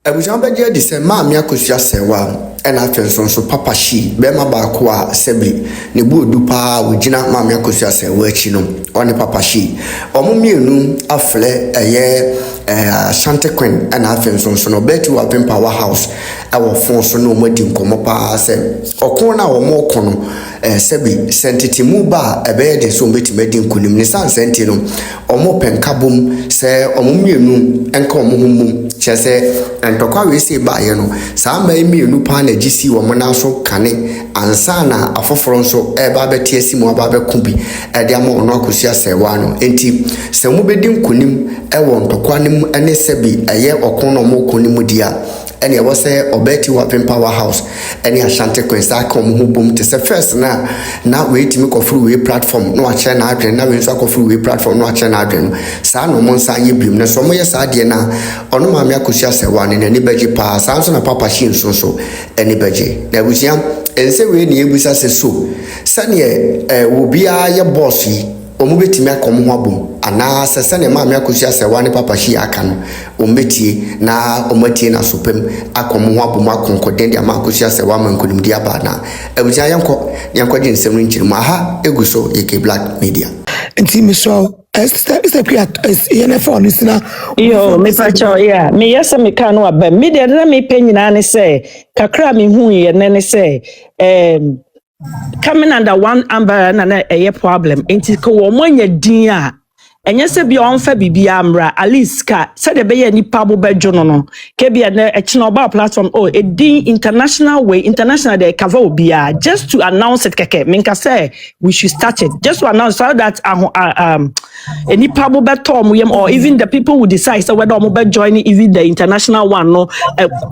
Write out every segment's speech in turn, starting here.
Abujan beje di se maami Akosua Serwaa ena afenso papa Shee bema baako a sebi ne bu odu pa wogina maami Akosua Serwaa achi no one papa Shee omumienu afle Ashanti Queen ena afenso no beti wa Power House ewo fon so no madi nkomo pa se okon na wo mo kono sebi sentiti mu ba ebe de so beti madi nkonim ne san senti no omo penkabom se omumienu enka omuhumum chese entokwa we se ba ye no sa ma emienu pa na gisi wo mona so kane ansa na afoforo nso eba beti asimu aba be kubi ede ama ono Akosua Serwaa no enti se mu bedi nkonim ewo ntokwa nim ene sebi eye okon no mo konim dia ene e wose obeti wa Power House ene Ashanti Queen sa kom ho bom te se first na we timi kofuru we platform no a che na adwen na we nso kofuru we platform no a che na adwen sa no mo nsa ye bim na so mo ye sa de na ono maami Akosua Serwaa ne ni beji pa sa nso na papa Shee nso so ene beji na busia ense we ni ebusa se so sane wo bia ye boss yi omu betimi akom ho abom ana sese ne maami Akosua Serwaa ne papa Shee aka no ombetie na omatie na sopem akom ho abom akonkoden dia Akosua Serwaa mankonim dia ba na abuja yanko gye nsem nkyirmu aha eguso yeke Black Media nti misro phone isina yo me pacho yeah me yesa me kan no aba me de na me penyina ne say kakra me hu ye ne say coming under one umbrella na a problem enti ko wo monya din a enye se bia onfa bibia amra at least ka se de be ye nipa bo bejo no ke bia na e china Obaa platform a din international way international they cover obia just to announce it keke minka say we should start it just to announce so that nipa bo beto mo yem or even the people who decide so whether mo be join even the international one no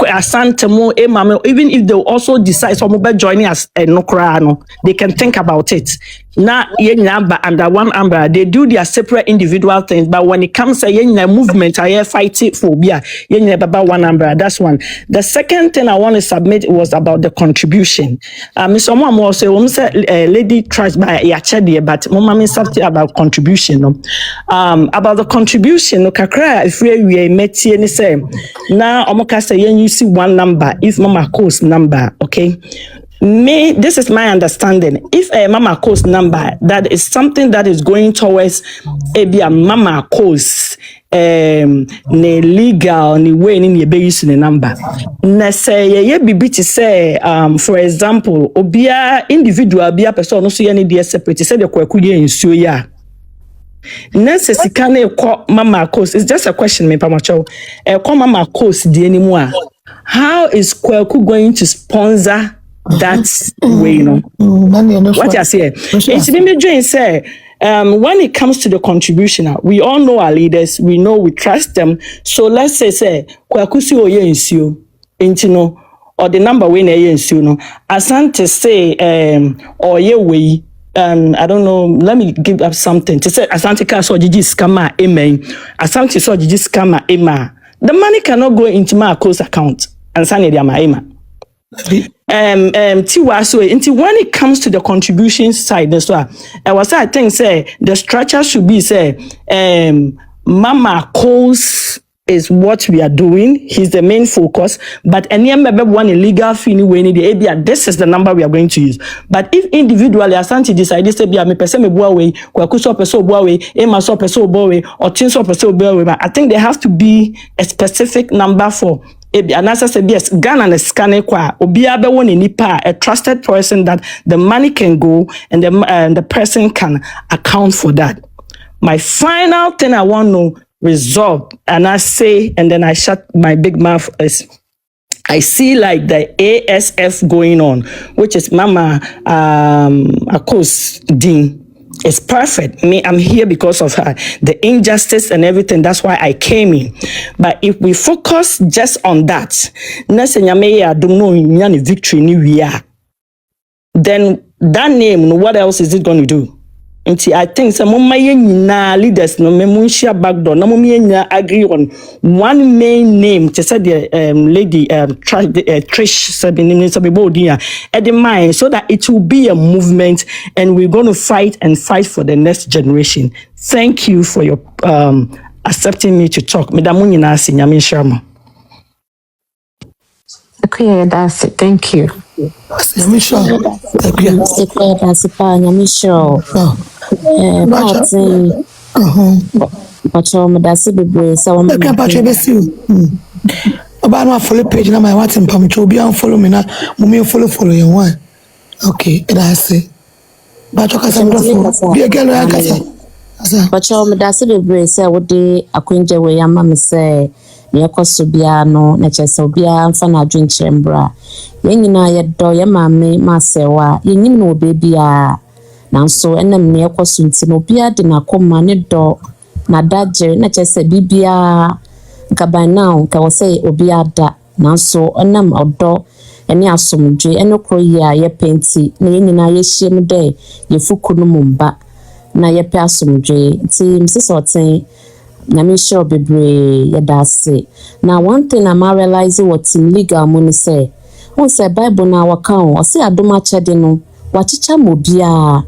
Asante mo emame even if they also decide so mo be join as no kra no they can think about it na yenyamba under one umbrella they do their separate individual things but when it comes to yenya movement I fight it for bia yenya baba one umbrella that's one. The second thing I want to submit was about the contribution. Mr. Momo say lady tries by yachede but mama me something about contribution no. About the contribution no kakra if we metie ni say na omoka say you see one number if mama calls number okay. Me, this is my understanding. If a mama calls number, that is something that is going towards a mama calls ne legal ni way ni be using the number. Na say ye bibi to say for example, obia individual bia person no so ye ni dey separate say the kwaku ye nsuo ya. Necessary can call mama calls. It's just a question me pamacho. Call mama calls di anymore. How is kwaku going to sponsor that way, you know? What I say, it's been doing say, when it comes to the contribution, we all know our leaders, we know we trust them. So let's say, kwakusi oye insio, intino, or the number we na insio no. Asante say, oye we. I don't know, let me give up something. To say Asante ka so jiji scammer amen. Asante so jiji scammer ema. The money cannot go into my close account. And sani dia ma ema. Tiwaa so until when it comes to the contribution side as well, I think say the structure should be say mama calls is what we are doing. He's the main focus. But any member one illegal fee we need the ABR. This is the number we are going to use. But if individually Asante decides to be a me person me boa way, kwakuso person boa way, ema so person boa way, or tinso person boa way, I think there has to be a specific number for and as I said, yes, Ghana and scanning kwa obia be won nipa a trusted person that the money can go and the person can account for that. My final thing I want to resolve and I say and then I shut my big mouth is I see like the ASF going on, which is Mama Akos Dean. It's perfect. Me, I'm here because of her. The injustice and everything. That's why I came in. But if we focus just on that, then that name, what else is it going to do? I think some of my leaders no memunshia backdoor no agree on one main name. Just said the lady Trish Sabine so that it will be a movement and we're going to fight for the next generation. Thank you for your accepting me to talk. Okay, that's it. Thank you. Nyamisho. That's it. Nyamisho. Martin. That's it. So I'm Obaa no follow page na my WhatsApp pam cho obi an follow me na mummy follow you one. Okay, that's it. But you can be a girl like that. But that's it. Say what day akunje we ama me say na yakoso bia no na chese obia mfa na adwenkyere mbra. Yen nyina ye do ye maame ma Serwaa yen nyina obebi a nanso enam na yakoso nti no bia de na koma ne do na daje na chese bibia nka by now nka wo say obi ada nanso enam odo ene asomdwe ene kroyi a ye penti na ye nyina ye hyem de ye fuku no mumba na ye pe asomdwe nti msesoten na me sure bebre ye dase na one thing I realize what in legal money say on say bible na waka o say adoma chede no wachicha mo bia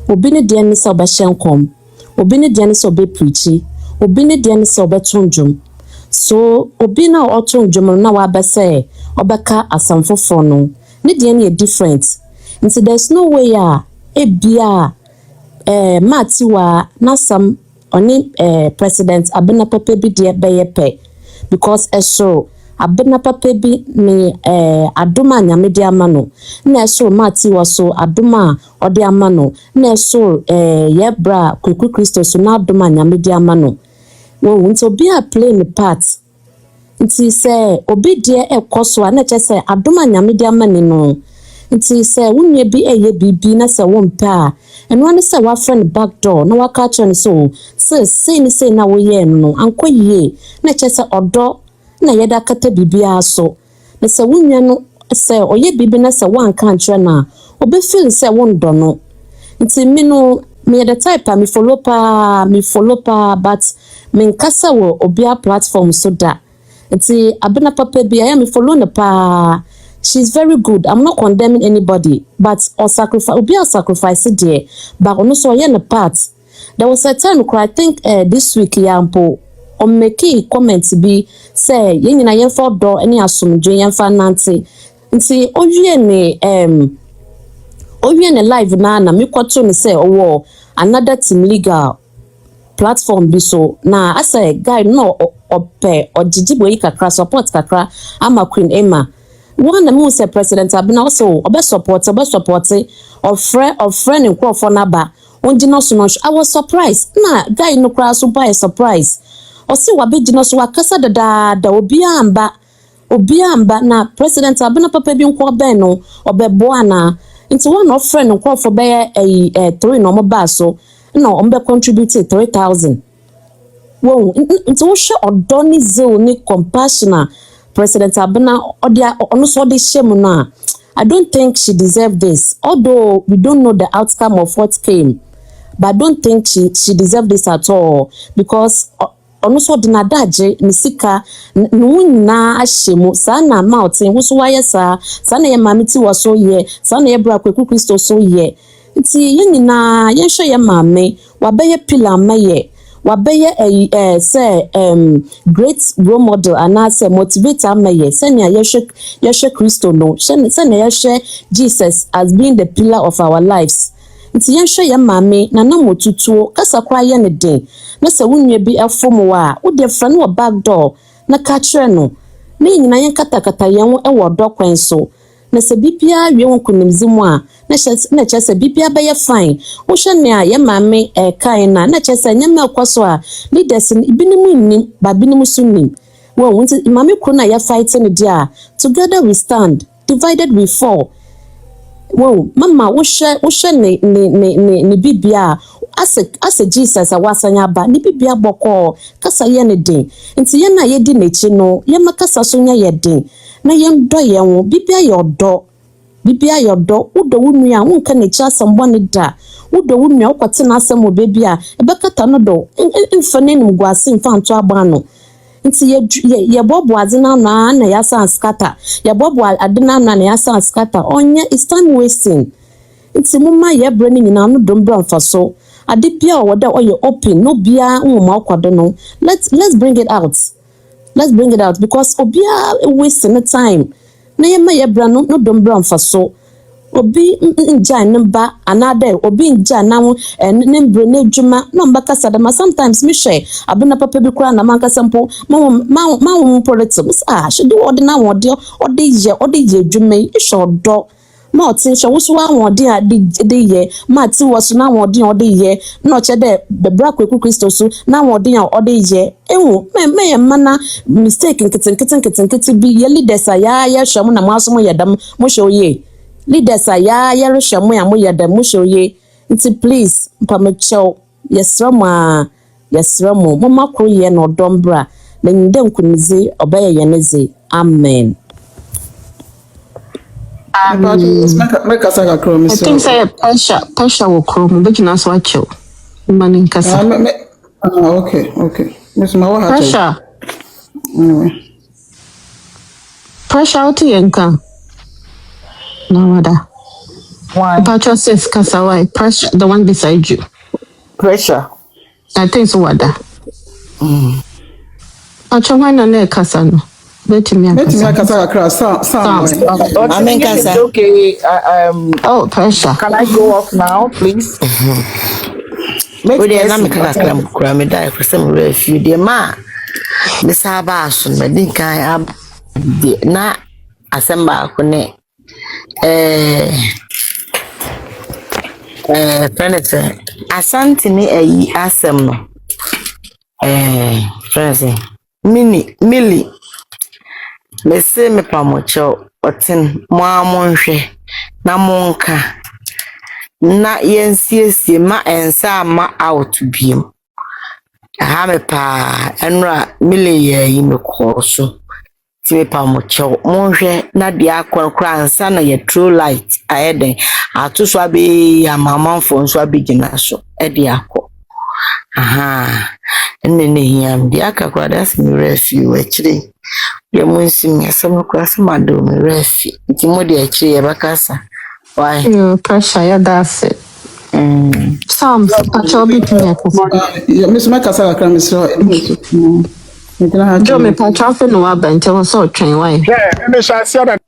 obi ne de ni say obehyenkom obi ne de ni say obe preachi obi ne de ni say obetonjum so obi na otonjum na wa be say obeka asamfofo no ne de ni different nti there's no way e bia Tiwaa na some oni president abena papa bi de beyepe because eso abena papa bi ni adoma nyame de amano na eso Tiwaa so adoma ode amano na eso yebra kweku Kristo so na adoma nyame de amano wo nti obi a play the part nti se obi de ekoso na che se adoma nyame de amani no nti se wunye bi eye bibi na se wompa a eno ane se wa friend back door na waka chen so say na wo ye no ankoyie na che se odo na yeda kata bibia so na se wunye no se oye bibi na se wanka antre na obe feel se wondo no nti me no me the type me follow pa but me nkasa wo obia platform so da nti abena papa bi I me follow na pa. She's very good. I'm not condemning anybody, but or sacrifice, be a sacrifice there. But also, in the part, there was a time I think this week, yampo, on make comments be say, yen na yen for door any assumption yen for Nancy. And see, oye live na me kwato ni say oh another team legal platform be so na I say guy no ope or jijibo kakra support kakra ama Queen Emma. One the say president abina also obe support or friend in crop for naba onjino so much. I was surprised na guy no cry so by surprise or see wa be jino so akasa da obi amba na president abina papa bi nko ben no obe boa na into one of friend in crop for be 3 no mo ba so no ombe contribute 3,000 wo into wo she odoni zeal ni compassion President Abena also the shame na. I don't think she deserved this. Although we don't know the outcome of what came, but I don't think she deserved this at all because also the nadaje nisika na ashemu sana mountain wusu waye sana ye mami Tiwaa so ye sana ye bra kweku Kristo so ye nti ye nyina ye hwe ye mame wabeye pillar maye wabeye say great role model and as a motivator maye senya yeshe Kristo no senya yeshe Jesus as being the pillar of our lives nti yehwe ye mame na na motutuo kasa kwa ye ne den na se wunwe bi efom wa wo de fra no back door na ka kire no na nyina yen katakata yen wo e wo do kwen so na se bibia wie won kunimzimu a na chese bibia be ye fine wo hwe ne a ye mame kai na chese nyame akwaso a leaders ibinimu nni ba binimu sunni wo wonti mame kro na ye fight ne dia together we stand divided we fall wo mama wo hwe ne bibia ase Jesus awasanya ba ni bibia boko kasa ye ne den nti ye na ye di nechi no ye makasa so nya ye den na ye ndo ye wo bibia ye do udo wunu a wonka nechi asambo ne da udo wunu okwate na asem obebi a ebekata no do mfane nim guase mfa nto aba no nti ye bobo adina na ya san scatter ye bobo adina na ya san scatter onye is time wasting nti mumma ye brani nyina no dombra mfaso ade bia oda oye open no bia nwoma kwado no let's bring it out because obia wasting the time na yɛma yɛbra no no dombra mfa so obi nja ne ba another obi nja na ne mbre na adwuma na mbakasa dama sometimes me hwɛ abena papa bi kura na mankasa mpo ma politics she do ode na ode ye adwuma yi hwɛ odo ma ɔte hwɛ wo so awɔde a de ye ma ti wo so na awɔde ode ye na ɔkyɛ dɛ bebra kwaku Kristo so na awɔde a ode ye ehu me ye mana mistake nkete bi ye leaders a ya hwɛ mo na mo aso mo yɛ dam mo hwɛ oye leaders a ya rehwɛ mo ya mo yɛ dam mo hwɛ oye nti please mpamekyɛw yɛsrɛ mo mama kro yɛ no ɔdɔmbra na nyinde nkunize ɔbɛyɛ yɛ ne ze amen. I think say pressure will come, but you know so watch you. Money kasa. Okay. Miss Mawa Pressure. Pressure out yanka. No matter. Why? Patrick says kasa why? Pressure, the one beside you. Pressure. I think so wada. Patrick why na kasa no? Bet me akasa akra sound. Amen kasa. Okay. Oh, pressure. Can I go off now, please? We dey na me kaka kura me dai for some refu dey ma me saba aso me din kan ab na asamba ko ne friends Ashanti ni ayi asem no friends mili me se me pamocho otin mo amonhwe na monka na yensiesie ma ensa ma out biem ha me pa enra mili yi me koso ti me pamocho monhwe na dia kwankura ansa na ye true light ayeden atoso abi amamanfo nso abigina so e dia akọ enne hiam dia akakwa das mi refi wechiri ye munsim yasem kwa sama do mi refi ti modi achi ye bakasa why You pressure, yeah, that's it. Some patrol bit me. Miss Makasa akra Miss Joe me patrol for no abent was so train why. Yeah, me shall see that.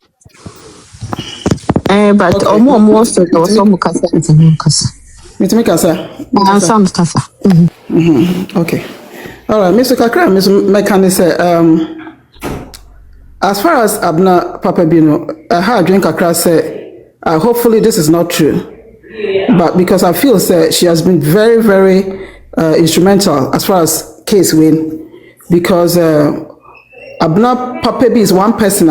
But more so there was some kasa. Miss Makasa. Some kasa. Okay. All right, Mr. Kakra, Miss Mekani say as far as Abna Papa Bino, I heard drink Kakra say hopefully this is not true. But because I feel that she has been very, very instrumental as far as case win. Because Abna Papebi is one person.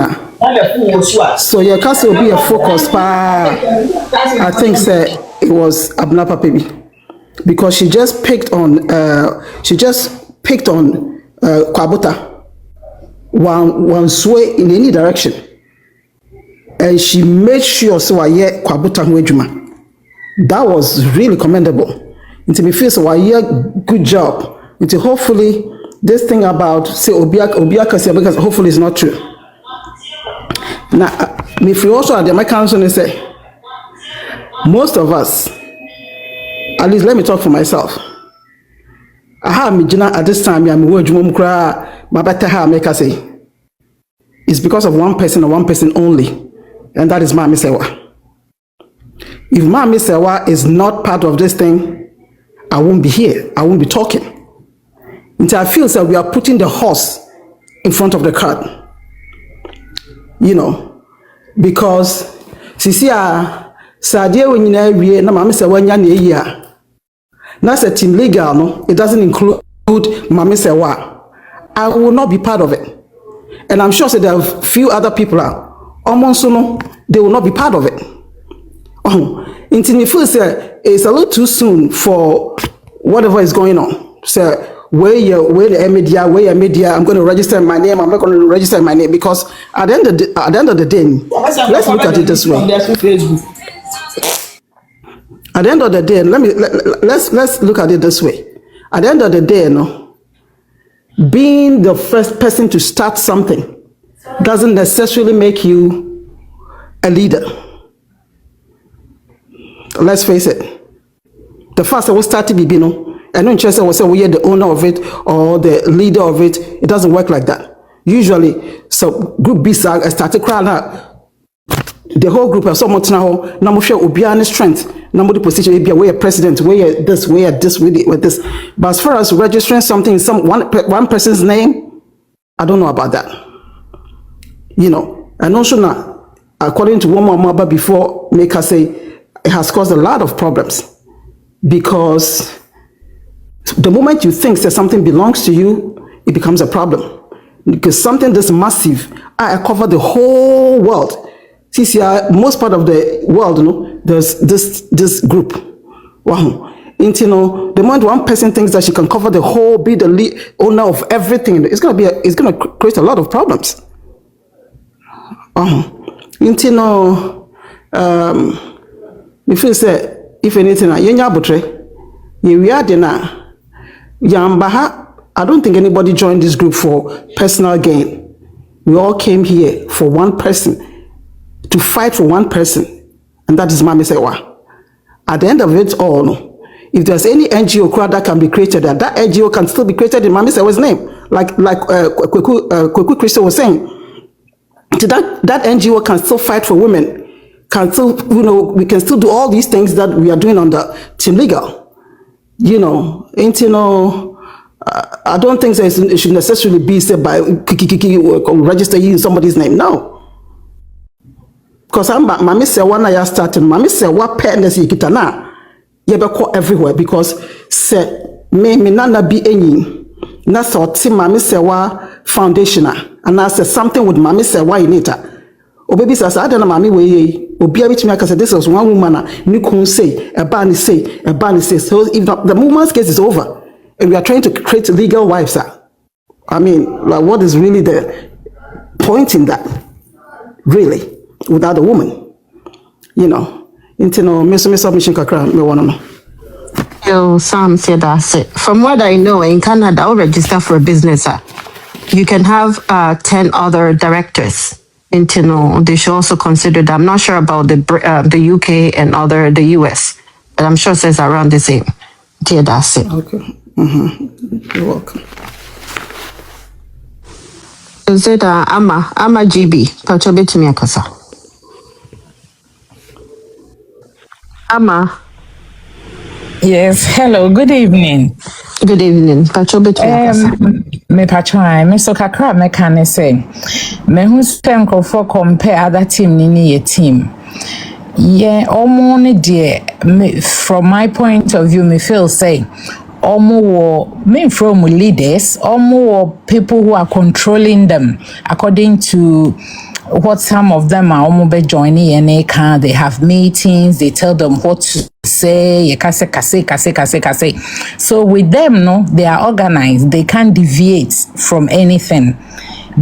So your case will be a focus. I think that it was Abna Papebi. Because she just picked on Kwabuta. One sway in any direction. And she made sure so I hear Kwabuta Nwejuma. That was really commendable. Into me feel so I hear good job. Into hopefully this thing about say Obiaka say because hopefully it's not true. Now if we also at the council and say most of us, at least let me talk for myself. I have me at this time I'm Nwejuma mkra mabata ha make us say it's because of one person and one person only. And that is Mami Serwaa. If Mami Serwaa is not part of this thing, I won't be here. I won't be talking. Until I feel that we are putting the horse in front of the cart. You know, because Sadia when you na Mami Serwaa nyane ya. Na say team legal no, it doesn't include Mami Serwaa. I will not be part of it. And I'm sure that there are few other people almost no, they will not be part of it. Until you feel say it's a little too soon for whatever is going on. So where the media, I'm going to register my name. I'm not going to register my name because at the end of the day, let's look at it this way. At the end of the day, let's look at it this way. At the end of the day, being the first person to start something doesn't necessarily make you a leader. Let's face it. The first that we started Bibino, and no interest was say we are the owner of it or the leader of it. It doesn't work like that. Usually, so group B started crying out. The whole group of someone now, now share Obiane strength, now the position be where president, where this, with this. But as far as registering something in one person's name, I don't know about that. You know, and also now, according to one mother before, make her say it has caused a lot of problems because the moment you think that something belongs to you, it becomes a problem. Because something this massive, I cover the whole world. See, most part of the world, you know, there's this group. Wow. And, you know, the moment one person thinks that she can cover the whole, be the owner of everything, it's gonna create a lot of problems. And, you know, if you say, if anything, we are dinner. I don't think anybody joined this group for personal gain. We all came here for one person, to fight for one person, and that is Mami Serwaa. At the end of it all, if there's any NGO crowd that can be created, that NGO can still be created in Mami Serwaa's name, like Kweku Christo was saying. That NGO can still fight for women, can still, you know, we can still do all these things that we are doing under Team Legal. You know, ain't you know. I don't think that it should necessarily be said by or register you in somebody's name. No. Because Mami Serwaa na ya started. Mami Serwaa parents yikita na yebeko everywhere because se me nana bi enyi na sorti Mami Serwaa foundation and I said something with Mami Serwaa in it. O baby says I don't know Mami we obi abitimi aka say this was one woman ni kun say a ban say so if the woman's case is over and we are trying to create legal wives, I mean, like, what is really the point in that? Really, without a woman, you know, into no submission kakra me wanna know. Yo, Sam said that's it. From what I know, in Canada, I'll register for a business. You can have 10 other directors. Into no, they should also consider that. I'm not sure about the UK and the US, but I'm sure it says around the same. Yeah, that's it. Okay. You're welcome. Is it Ama GB? Pachobe to me, Akosua. Ama. Yes, hello, good evening. Good evening. Pachobe to me, Akosua. Me patron, me so kakra me can say. Me who spend for compare other team ni ye team. Yeah, almost dear. From my point of view, me feel say. Men from leaders, people who are controlling them according to what some of them are almost joining and they have meetings, they tell them what to say, kase. So with them, no, they are organized, they can't deviate from anything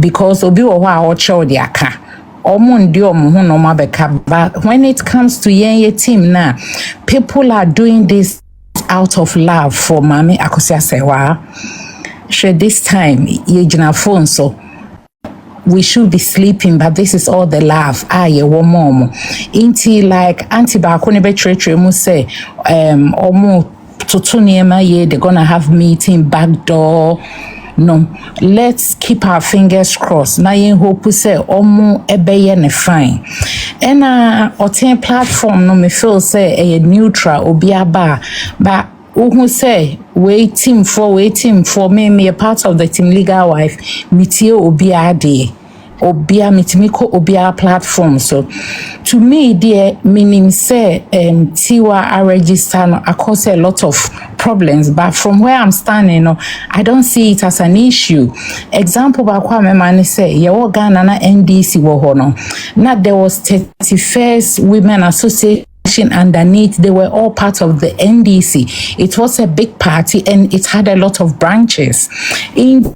because obi wa show their car. But when it comes to your team now, people are doing this out of love for Mami Akosua Serwaa. Sure, this time ye jina phone so we should be sleeping, but this is all the love. Ye womo inti like anti ba ko ne be tre mu say omo toto niema ye they gonna have meeting back door. No, let's keep our fingers crossed. Na yen hope say omo ebeye ne fine. And oten platform no me feel say a neutral obiaba, but who say waiting for me a part of the Team Legal Wife mitio obiade. Obia mitimiko obia platform. So to me, dear, meaning say Tiwaa I register no, I cause a lot of problems, but from where I'm standing, no, I don't see it as an issue. Example ba kwa me man say ye Ghana na NDC wo ho no. Now there was 31st Women Association underneath, they were all part of the NDC. It was a big party and it had a lot of branches. In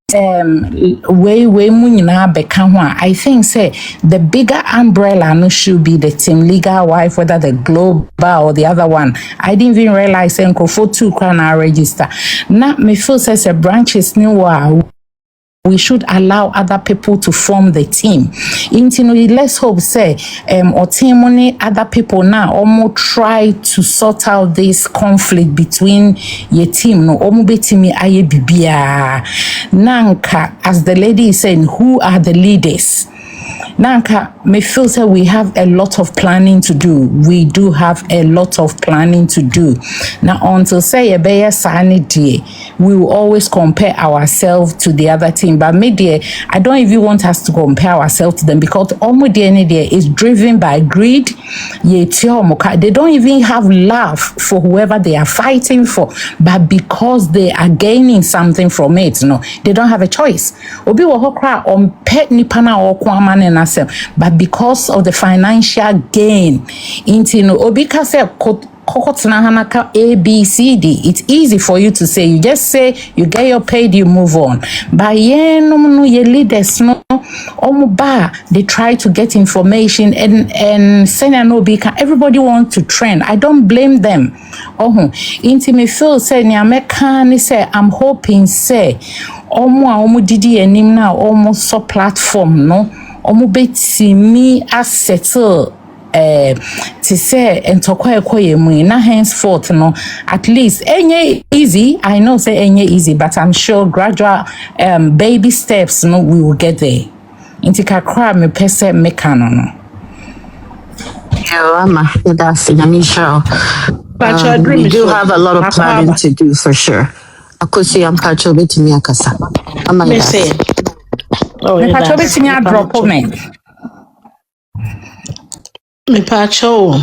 way munyina beka ho I think say the bigger umbrella no should be the Team Legal Wife, whether the global or the other one. I didn't even realize for 2 crown register. Now me feel says a branches new we should allow other people to form the team. Let's hope say or team money other people now almost try to sort out this conflict between your team no betimi aye bibia nanka, as the lady is saying, who are the leaders? Nanka, me feel say we have a lot of planning to do. We do have a lot of planning to do. Now, until say a bear sanity, we will always compare ourselves to the other team. But media, I don't even want us to compare ourselves to them because almost the idea is driven by greed. They don't even have love for whoever they are fighting for, but because they are gaining something from it, no, they don't have a choice. Obi wohokra on pet nipana or kwaman and asem, but because of the financial gain, Obi kase A, B, C, D. It's easy for you to say. You just say, you get your paid, you move on. But no, your leaders, no, they try to get information and send an Obi. Everybody wants to trend. I don't blame them. Me feel say, say, I'm hoping say, didi enim na almost so platform, no, beti me as settle. To say and to na henceforth no at least any easy. I know say any easy, but I'm sure gradual baby steps no we will get there. Inti kakra me pese mekano no. Yeah, that's I'm sure. We do have a lot of planning to do for sure. Akosua mpacho betimi akasa. Me say. Oh, me pacho betimi drop me. Me pacho.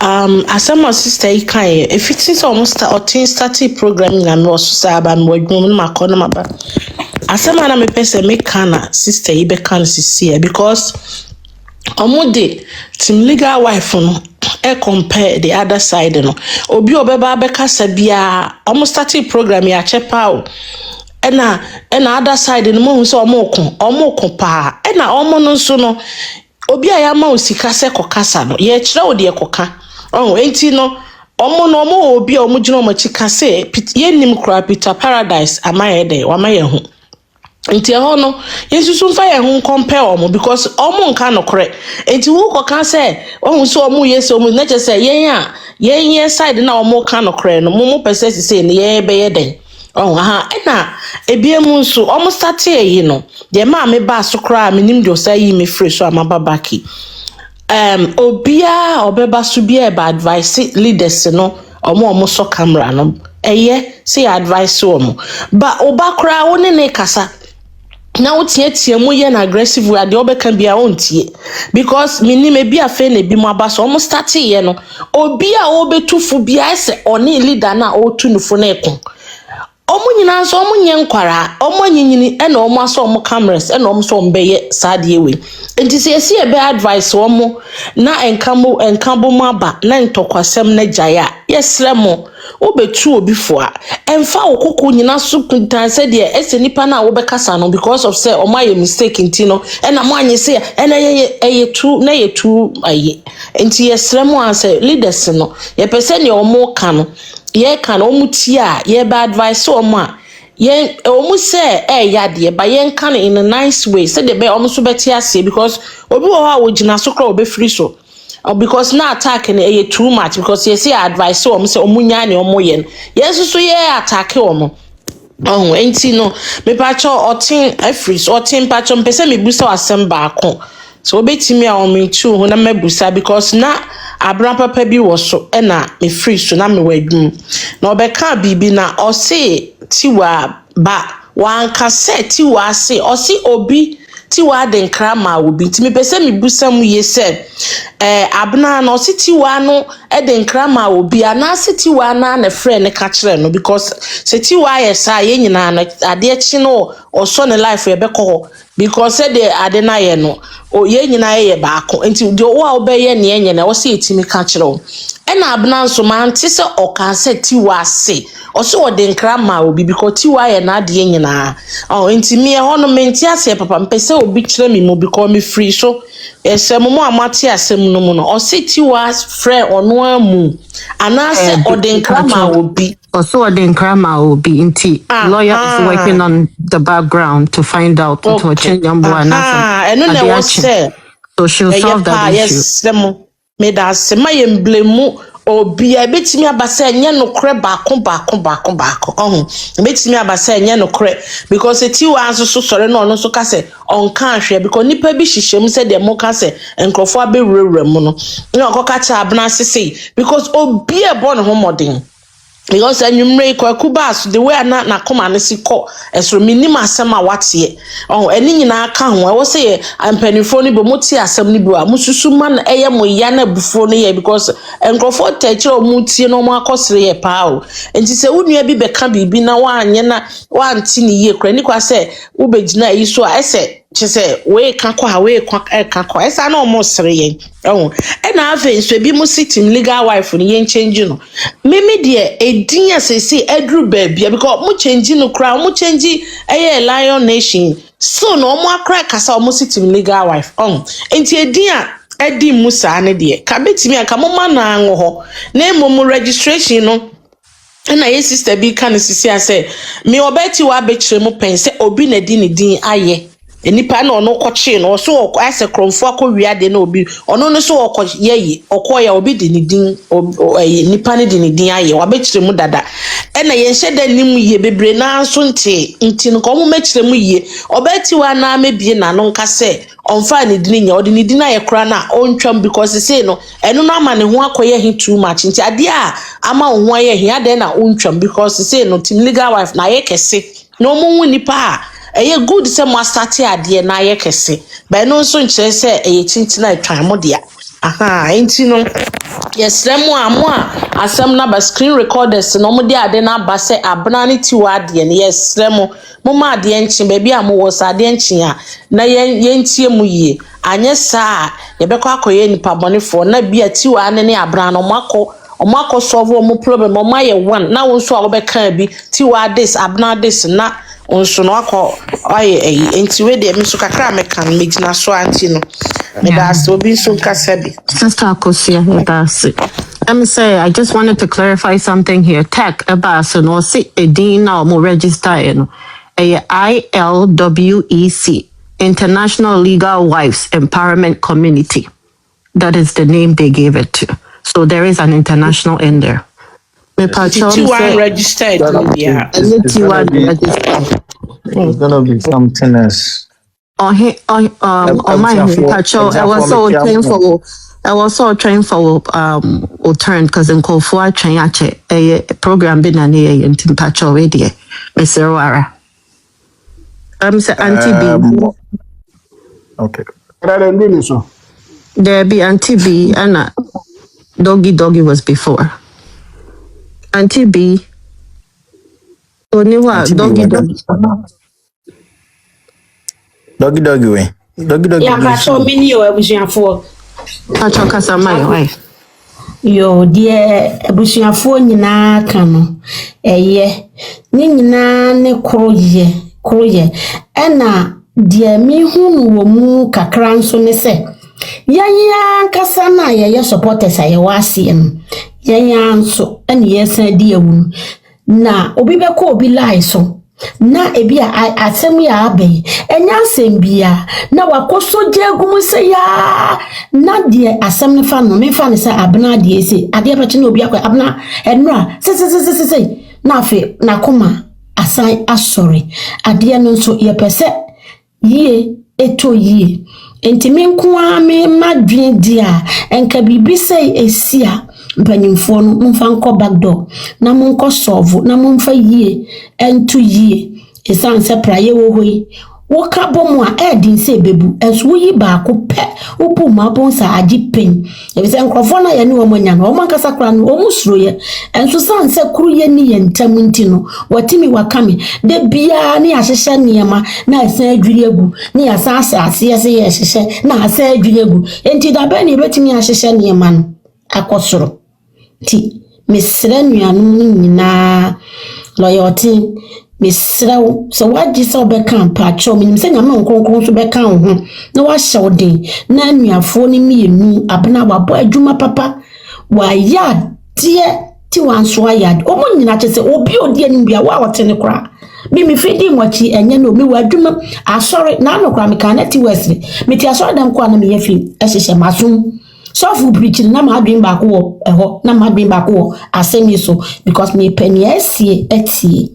As my sister Ikaye, if it is almost or started programming and was sab and we're going my corner my back. As a man, me person make kana sister Ibe can see because Omode team legal wife no compare the other side no. Obi obeba beka sabia almost started programming a chepa ena other side no mo so omoko pa ena omo no so no obi ayama osika se kokasa no ye kire wo de koka enti no omo obi omo gino omo chika se ye nim kra Peter Paradise amaye de wamaye ho enti ho no yesusu mfa ye ho compare omo because omo nka no kre enti wo koka se ohun so omo yes omo na che se yen side na omo ka no kre no mo pese se ne ye be ye den ena ebiemu nso almost start yi no de ma me ba so kra me nim do say yi me free so amaba baki obia obeba so bia ba advice leaders no omo so camera no say advice omo ba oba kra woni ne kasa na wotie mu ye na aggressive way de obeka bia ontie because me nim e bia fe na bi mu aba so almost start ye no obia obetufu bia ese oni leader na otunufo na ekon omo nyina so omo nye nkwara omo nyinyini e na omo aso omo cameras e na omo so mbeye sadie we enti se esi ebe advice omo na enkabo maba na ntokwasem na jaya yesremo obetu obi fo a emfa okoko nyina so kuntan se de ese nipa na wo bekasa no because of say omo aye mistake enti no e na mo anye se e na ye tu na ye tu aye enti yesremo an say leaders no ye pese ne omo ka no ye kan omutia ye ba advice omo a ye omu say yade ba ye kan in a nice way say de be omu so beti ase because obi wo ha wo gina so kra obi free so because na attack na too much because ye say advice omu say omu nya ne omu ye yes so ye attack omu enti no me pa cho otin free so otin pa cho mpese me busa asem ba akon so obetimi a omu tu ho na mebusa because na abran papa bi wo so na me free so na me wadwum na obeka bibi na o se Tiwaa ba wanka se Tiwaa se o se obi Tiwaa de nkra ma obi ti me pese me busam ye se abna na o se Tiwaa no de nkra ma obi ana se Tiwaa na friend ne ka kire no because se Tiwaa yesa ye nyina na ade chi no o so ne life ye bekọ because say de ade na ye no o ye nyina ye ba akọ enti de o a obeye ne ye nyina o se etimi ka kire o ena abna nso man ti se o ka se Tiwaa se o se o de nkra ma obi because Tiwaa ye na ade nyina enti me ho no menti ase papa mpese obi kire me mo because me free so esem mo amati asem no mo no o se Tiwaa friend ono amu ana se o de nkra ma obi Also, the Nkrama will be in T. Lawyer is working on the background to find out to change and no was say so she'll solve that issue. Yes, me da se ma ye mblemu obi a betimi abasa enye no kre baako betimi abasa enye no kre because Tiwaa anso so sore no no so ka se onka ahwe because nipa bi hyehyem se de mo ka se enkrofo abewurawura mu no na okoka cha abna sese because obi e bo no homodin because anwumre kwakubas the way na koma ne si kɔ esro minima asɛm a wateɛ eni nyina aka ho ɛwɔ sɛ ampanifo ni bo moti asɛm ni bi wa mususu man ɛyɛ mo ya na bufo no yɛ because nkrofo tɛkyerɛ o mutie no mo akɔsere yɛ paa o enti sɛ wunua bi bɛka bibi na wanyɛ na wanti ne yie kra ni kwa sɛ wobɛgyina yi so a ɛsɛ kyese we ka kɔ esa na omo sere yen na afa nso bi mo sitim legal wife ni yen change no mimi de edin asese edru baabia because mo change no kra mo change lion nation so no omo akra kasa omo sitim legal wife enti edin a edi musa ne de ka betimi aka mo ma na anwo ho na mo registration no na ye sister bi kan sisi ase me obeti wa bekire mo pen se obi na di ne din aye enipa na ono kɔkye no so ase kromfo akɔwia de na obi ono no so ɔkɔye ɔkɔya obi de ne din nipa ne de ne din aye wa bekire mu dada na ye nhye da nim ye bebre na so nti no ko mo mekire mu ye obeti wa na mebie na no nka se onfa ne din nya odi ne din aye kra na ontwam because say no eno no ama ne ho akɔye he too much nti ade a ama ho aye he ade na ontwam because say no tim legal wife na ye kese no mo hu nipa a eye good say mo start ade na ye kese ba no so nkyere say eye tintina atwan mo dia enti no yes remo asem na ba screen recorders no mo dia ade na ba say abna ne Tiwaa ade ne yes remo mo ma ade enchi ba bia mo wo sa ade enchi a na yentie mu yie anye sa ye be kwa akoye nipa bonefo na bia Tiwaa ne abna no omako solve mo problem mo ma ye one na wo so a wo be kan bi Tiwaa this abna this na onso no akọ aye enti we de me so kakra me kan me gina so anti no me da so obi so kasa bi Sister Akosua, that's it. Let me say, I just wanted to clarify something here. Tech about so no see a dean now more register in ILWEC, International Legal Wives Empowerment Community. That is the name they gave it to. So there is an international in there. Tiwaa registered yeah. It's gonna be something else. On my patrol, I was so trained for turn because in Kofua train a program been an a in Timpacho radio, Miss Serwaa. Say Auntie B. Okay. There be Auntie B and Doggy was before. Auntie B. Oniwa Doggy. Doggy way. Doggy. Yeah, patrol mini yo ebusuafo. Patrol kasa mai why? Yo dear ebusuafo nyina ka no. Eye. Ni nyina ne kroye. Ena dear mi hunu wo mu kakra nso ne se. Yanya kasa na ye supporters aye wase no. Yanya nso ene yesan di ewu na obi be ko obi lai so. Na ebia asem ya abe enya asem bia na wakoso jegumu se ya na de asem ne fa no me fa ne se abna de ese ade abache na obi akwa abna enra se na fe na koma asan asori ade no nso ye pese yie eto yie enti me nko a me madwen dia enka bibi sei esia mpanyimfo no mfa nko backdoor na monko solve na momfa yie entu yie esan se praye wo hoi wo ka bomu a edin se bebu enso yi ba ko pe upu ma bon sa agi pen e se nkrofo na ye ne wo manya no man kasa kra no o musuro ye enso san se kru ye ni ye ntam nti no watimi wakame de bia ne ahyehye niema na asan adwiri egu ne asan asase ye se ye hyehye na asan adwiri egu enti da ba ne betimi ahyehye niema no akosoro ti mesra nuanom nyina loyalty mesra so waji so be kan pacho minim se nyama nkonkron so be kan ho na wa hyewden na nuafo ni mienu abna wabo adwuma papa wa ya tie Tiwaa nso ayad omo nyina kyese obi odi anim bia wa wote ne kra me fidi mwachi enye no me wadwuma asori na no kra me ka na Tiwaa me ti asori dem kwa na me yafi ehyehyɛ masum so fu preach na ma adwen ba ko wo eho na ma adwen ba ko wo asemi so because me pani asie atie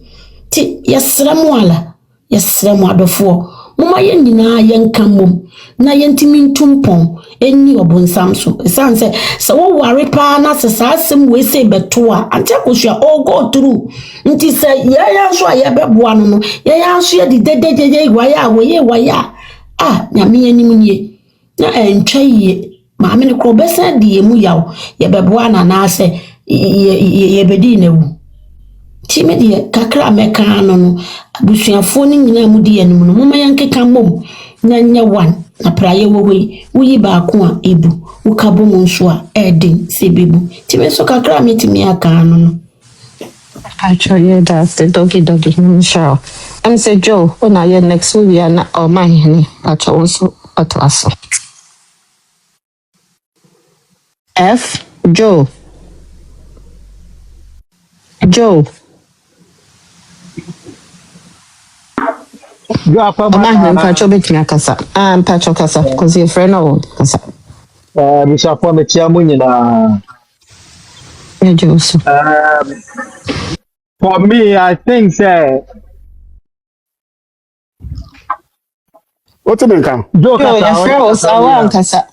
ti yesremu ala yesremu adofo mama ye nyina ye nka mom na ye ntimi ntumpon eni obonsam so sanse se wo ware pa na se sasem we se beto a ante Akosua all go through nti se ya so ya beboa no ya so ye dedejeje waya waya na me anim nie na entwa ye ma me ne kro besa de emu yaw ye beboa na se ye bedi na wu Time de kakra meka no abusuafo ni nyina mu de anim no mama yankeka mom na nya wan na praye wo hoi wuyi ba ko a ebu ukabo mu nso a edin sebebu time so kakra metimi aka no Actually, that's the doggy. Sure. I'm say Joe, when I next week, na oh my honey, actually also atwaso. F Joe. My name Pacho between kasa. Pacho kasa because your friend or kasa. Bishop Metia Munina. Yeah, Joe. For me, I think say What you can? Joe your friend was our kasa.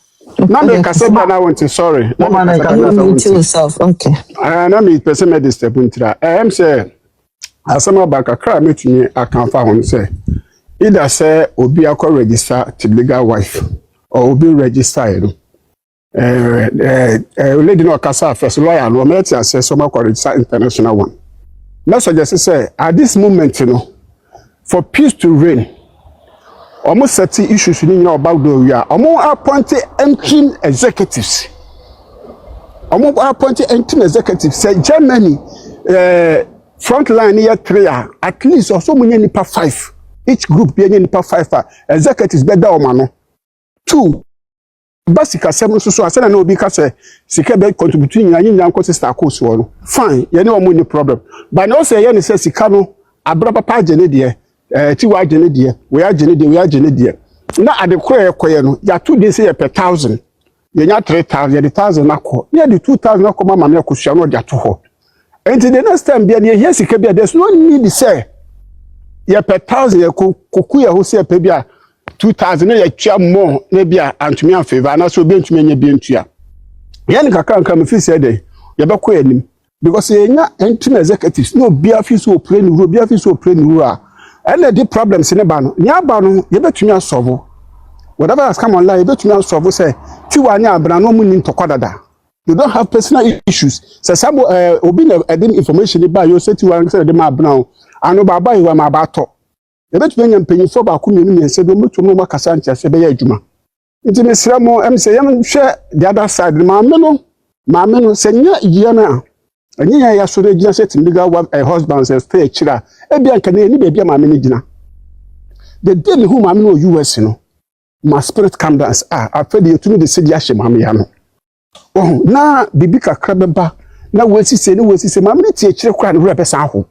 Now me kasa ba na want to sorry. You to yourself. Okay. Na me person me disturb ntira. Am say asama ba kakra metumi akan fa hon say either say obi akọ register to legal wife or obi register you lady no kasa first lawyer no me say some akọ register international one. Let's suggest say at this moment for peace to reign almost 30 issues in about the we are appointed interim executives. Appointed interim executives say Germany frontline year 3 at least also many nipa 5 each group be nipa 5 executives better omano 2 basic 7 so asana na obi ka say sika be contribute nya nko sister Akosua no fine ye ne omo ni problem but no say ye ne say sika no abra papa agene de Tiwaa agene de we agene de na adekora ekoye no ya 2 days ye per 1000 ye nya 3000 ye 1000 akọ ye de 2000 akọ mama me Akosua no de ato ho. And the next time, there's no need to say, you per 1000, you could who say, maybe 2000, you more, maybe and to me in favor, and also being to me, being to you. Yanka can't come if you say, you have a because you're not interim executives, no beer fees or plain rule, beer fees or plain rule. And the problems in a ban, Yabano, you bet me a solve. Whatever has come online, you bet me a solve, say, Tiwaa, but no money to Kodada. You don't have personal issues. So some obi na edin information ba you say Tiwaa say dem abna anu baba you am abato. You bet me mpanyifo ba ko mienu mense do mutu no makasa ntia se be ya adwuma. Nti mesra mo em say yam hwe the other side maame no se nya yie na anya ya so regina set legal husband say stay chira e bia nka ni be bia maame ni gina. The day me who maame no US no my spirit come down I feel you to me the city ahye maame ya no. Oh, na bibi kakra beba na wesi se ma me tie kire kwa ne wura besa ho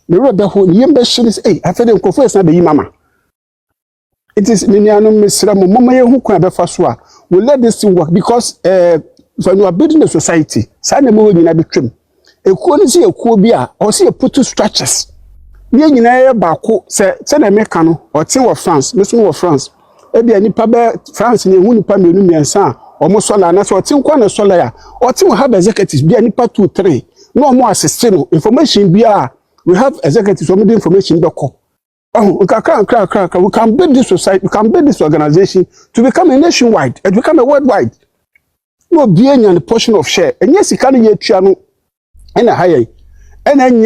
ne wura be ho yem be hye ne afede nkofo esa be yi mama it is me anu mesra mo mama ye hu kwa be fa so a we let this thing work because when you are building a society sa na mo nyina betwem ekuo ni se ekuo bi a o se put structures ne nyina ye ba ko se na meka no o tin wo France me so wo France e bia nipa be France ne hu nipa menu miensa omo sola na so tin kwa na sola ya o tin have executives bia nipa 2 3 no omo assist no information bia we have executives omo the information be ko we can build this society, we can build this organization to become a nationwide, to become a worldwide. No be any portion of share. And yes, you can get channel and a higher. And then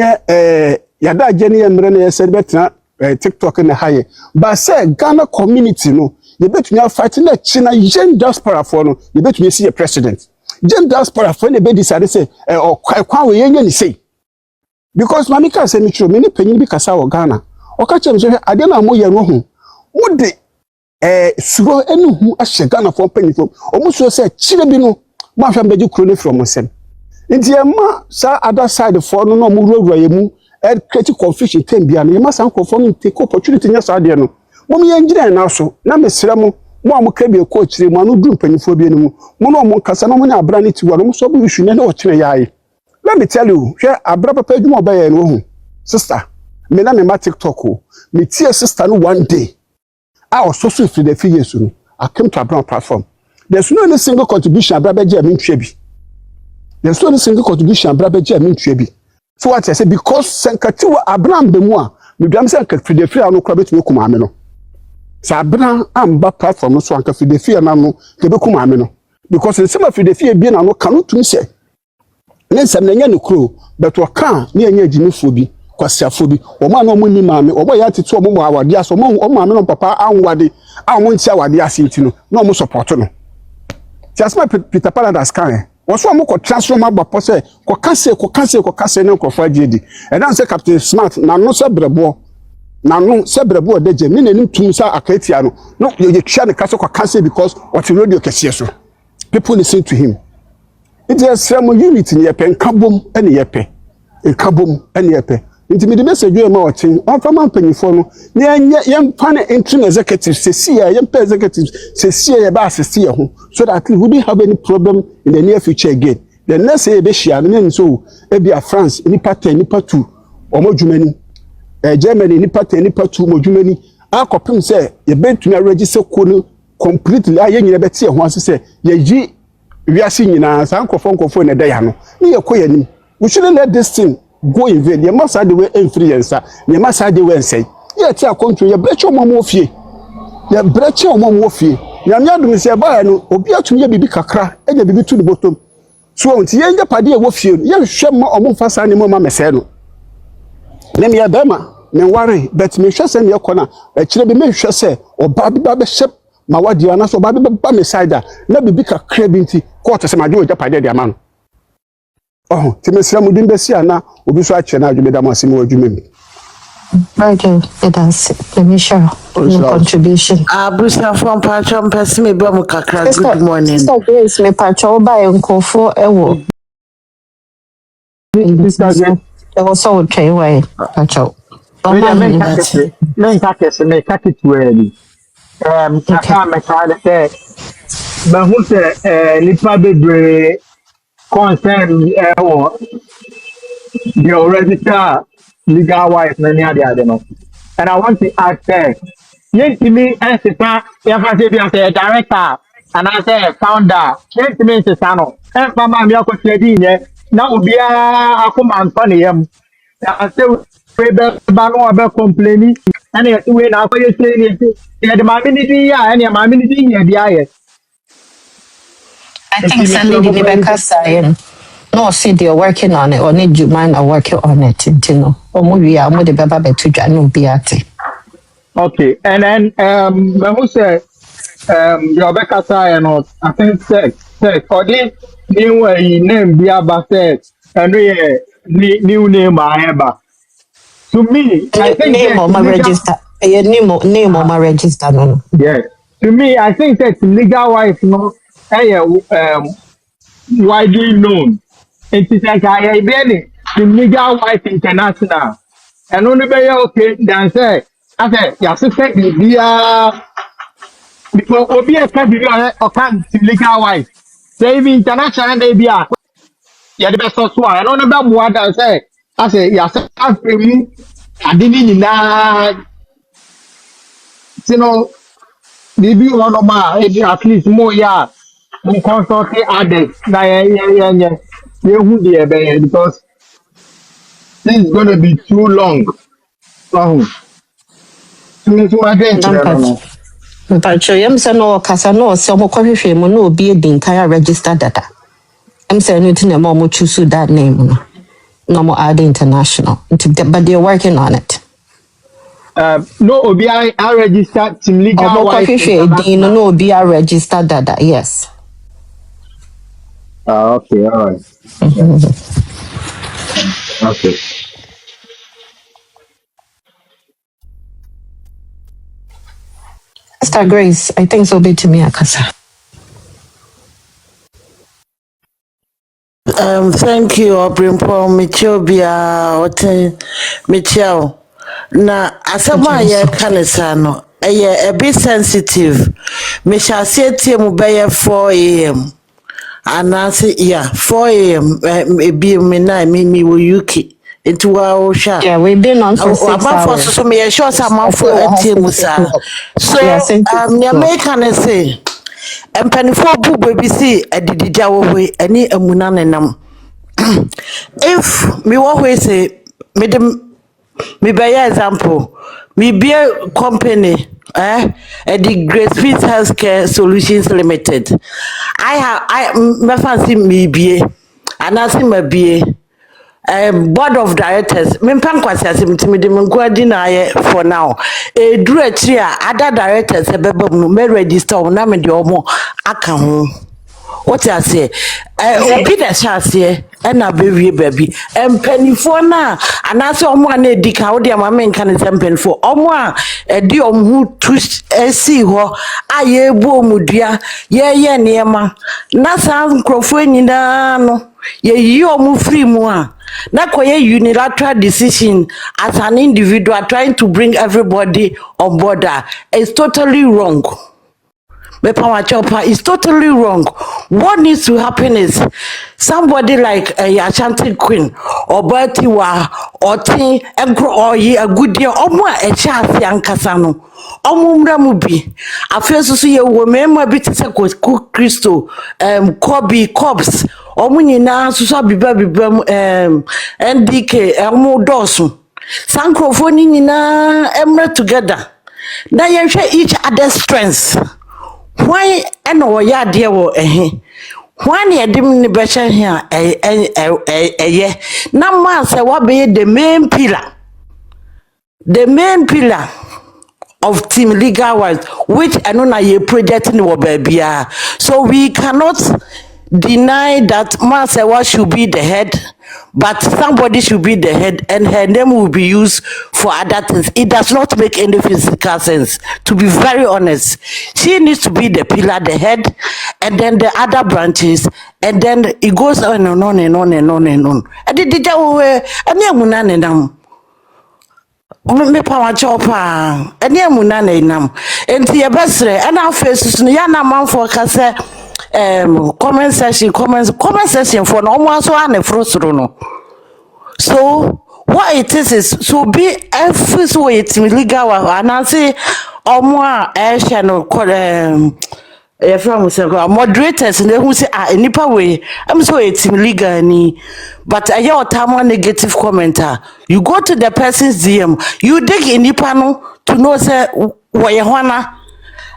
yada Jenny and Rene said better TikTok and a higher. But say Ghana community no, you bet me are fighting that China Jen diaspora for no, you bet me see a president. Jen diaspora for anybody decided say or kwa we any say. Because Mamika said me true, many penny because our Ghana. Okache mse ade na mo ye no ho mo de suro enu hu ahye Ghana for penifo omo so say chire bi no mo ahwa mbeji kro ne from nsem Nti ema sa other side for no mo wura yemu e create confusion tem bia no yema san kofo no take opportunity nya sa de no mo me yengire na so na mesrɛ mo mo amka bi ko kire mo anu du mpanyifo bi enu mo no mo kasa no mo nya abra ne Tiwaa no mo so bu issue ne o kire yae. Let me tell you, hwe abra papa adwuma obaye no hu sister me na me ma TikTok o me tie sister no one day I was so swift the few years no I came to a brown platform. There's no any single contribution abra be je me ntwe bi. There's no any single contribution abra be je me ntwe bi. So what I say because Tiwaa abra be mu a me biam se free the free no kra betumi kuma me no. Sa abra amba platform no so anka free the free na no ke be kuma me no. Because the same free the free bi na no kanu tumi se. Ne nsɛm na nya ne kuro but wɔka ne anya gyimefo bi kwasiafo bi wɔn a no mo ni maame wɔbɔ ya tete wɔn mo awade aso wɔn maame no papa anwade a wɔn nti awade ase nti no na wɔn support no tiasma Peter Paradise kan wɔso wɔn kɔ transform abapɔ sɛ kɔ kase ne nkɔfo agye ɛdan sɛ Captain Smart na no sɛ brɛbo de gye ne nanim tum sɛ akatia no yɛ twia ne kase kɔ kase because what radio kɛseɛ so people listen to him. It is some unity in your pen, cabum, and your pay. A cabum, and your pay. Intimate message you are watching, on from penny for young panel entering executives, say, young executives, say, bass, see, so that we wouldn't have any problem in the near future again. The next say, Beshia, and so, Ebia France, Nipa 10, Nipa 2, or more Germany, Nipa 10, Nipa 2, more Germany. Our copy say, you bent to register completely. I ain't never see once say, ye. We are seeing na san kofo na da ya no ne yakoya nim we shouldn't let this thing go in vain. You must have the way influencer you must have the way say yeah ti akonto ye breche omamo fie ye breche omamo fie nyame adum se ba no obi atum ye bibi kakra e ye bibi tu ne botom so onti ye nya pade e wo fie ye hwe ma omo mfasa ne mo ma mese no ne me ya bema me ware but me hwe se ne yakona e kire bi me hwe se oba bi ba be hye ma wadi ana so ba ba me side na bibi kakra bi nti court se ma de oja pade de ama no oh ti me sira mu din be sia na obi so a che na adwuma da ma se mu adwuma mi Right, that's let me share no contribution. Bruce from Patron person me bro kakra good morning. Sister Grace me patcho ba nkofo ewo. It was so okay way patcho. Men kakese me kakitu eri. Kaka me kale se ba hu se nipa bebre concern ewo the register legal wife na ni ade no. And I want to ask her, yentimi ensita yafase bi as a director and as a founder, yentimi ensita no. En mama mi akotie di nye na obia akoma nfa ne yam. Na say we be ba no be complaining and we na akoye say ni the mama ni di ya and mama ni di nye di aye. I think Sandy Nibeka saying no see they're working on it or need you mind are working on it, you know. Or maybe I'm with the baba to Janu Biati. Okay, and then who said Rebecca Say or I think sex or this new name Biaba said and new name I ever. To me, I think Name that on my register. Name on my register. No. yes. To me, I think that legal wife no widely known. It is like I the legal wife international. And only be okay than say I said your sister be because obi e can be or can legal wife. Say even international they be a ya the best so and only be more than say I say ya say mu adini na you know maybe one of my at least more yeah we consult others na who dey be because this is going to be too long. So I think no. But you say no kasa no se omo kohwehwe mu no obi edin kan register data. I'm saying it in a more choose that name. No more add international. But they're working on it. No obi I register team legal wife. No obi I register data. Yes. Okay, all right. Okay. Sister Grace, I think so be to me akasa. Thank you, Obrimpo, Michobia, Michel. Na asama ye kanisano, a bit sensitive. Me shall say to mu by 4 a.m. And I say, yeah, 4 a.m. Be me na me will yuki into our sha. Yeah, we've been on for I'm 6 out for hours. so me a short amount for Still a has team, to 6 sir. o'clock. So, Yeah, since 6 the o'clock. American say, and penny for boo baby see a didi jawo way, any a munanenam. If me what say, me by example, me be a company, the Great Peace Healthcare Solutions Limited. Me fancy me be, and I see me be. Board of directors mempa nkwasi asemtimi de menkwadi na aye for now duru akiri a other directors ebeba mu me register o na me de omo aka ho what I say obi na chase na bewie baby empanifo na anase omo na edika wo de ma me nka ne empanifo omo a edi omo tu esi ho aye ebu omudua ye niema na san nkrofo nyina no ye yi omo free mu a na koye unilateral decision as an individual trying to bring everybody on board is totally wrong. Mepawa Chopa is totally wrong. What needs to happen is somebody like a Ashanti Queen or Tiwaa or Tin or a good year or more a chance young Casano. Omumra mubi. I feel so see a woman bit cook Christo, Kobe, Cobbs, Omunina, Susabi Baby, NDK, Elmo Dawson. Sankrofoni na emre together. Now you share each other's strengths. Why and or ya dear wo why near dim the better here yeah. Now man say what be the main pillar of team legal wise, which I know na ye project in wo baby. So we cannot deny that Masewa should be the head, but somebody should be the head, and her name will be used for other things. It does not make any physical sense, to be very honest. She needs to be the pillar, the head, and then the other branches, and then it goes on and on and on and on and on. And the me power chopa ene amuna na inam enti ye besre na face no ya na manfo ka se comment section for no mo so na frustro no. So what it is so be every so it legal and I say omo a no from moderators and who say nipa way I'm so it's illegal ni but I hear time negative commenter you go to the person's DM you dig in nipa no to know say where you wanna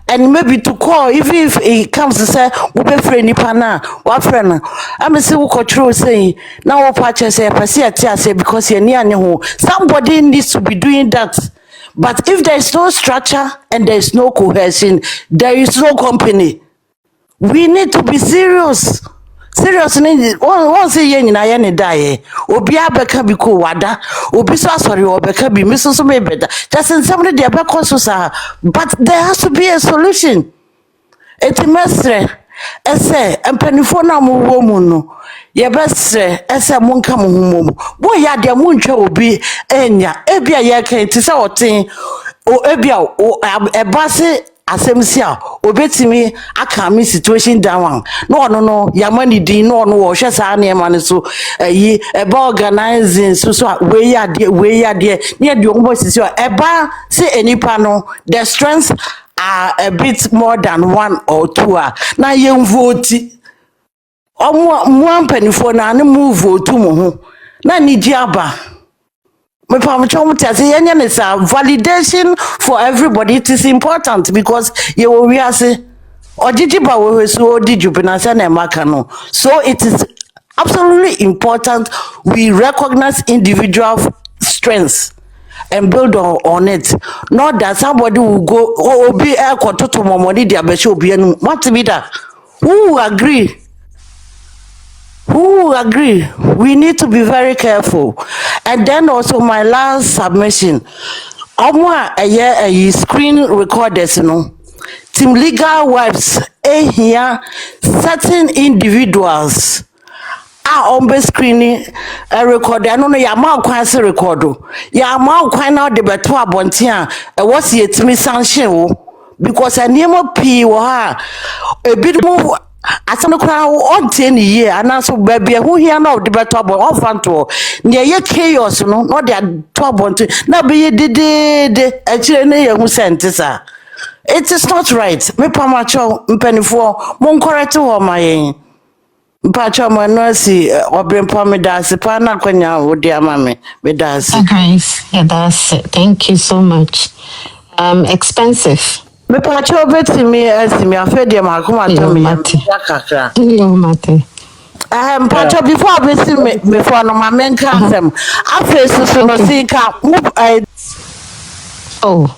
and maybe to call even if it comes to say we be friend nipa na what friend I'm say we control say now we purchase say person say because you near ho somebody needs to be doing that. But if there is no structure and there is no cohesion, there is no company. We need to be serious. Serious one say yen na yen die. Obi abeka bi ko wada. Obi so asori obeka bi mi so me beda. Just in somebody dey abeka so sa. But there has to be a solution. Eti mesre ese empanifo na mo wo mu no. Ye besre ese monka mo humomu. Bo ya de mo ntwa obi enya. Ebia ye kan ti se oten o ebia o ebase asemsi a obetimi aka me situation down no yamani din no wo hwe saa na ema ne so yi eba organizing so we ya de ne de ombo sisi eba say enipa no the strengths are a bit more than one or two na yem vote omo ampanifo na ne move vote mo ho na ni di aba. Validation for everybody it is important because you will say so it is absolutely important we recognize individual strengths and build on it, not that somebody will go be a to momodi what to be that who agree. Who agree? We need to be very careful. And then also my last submission. A screen recorders, Team Legal Wives, here certain individuals on be screening a record and no ya ma kwan se record ya ma kwan na de beto abonten a was yet me sanction wo because anemo pii wo ha e bidumu asano kra on 10 year anaso baby hu hia na de beto abon on fanto ne ye chaos no de to abonten na be ye de a kire ne ye hu sentisa. It is not right. Me pamacho mpenifo mon correct wo mayen. Mpacho mo no si obrempa me da se pa na kwanya wo dia ma me da se. Okay, yeah, that's it. Thank you so much. Expensive. Me pacho betimi asimi afa dia ma kuma to me ya kakra. No matter. Mpacho before besi me before no ma men kan sem. Afa susu no si ka Oh.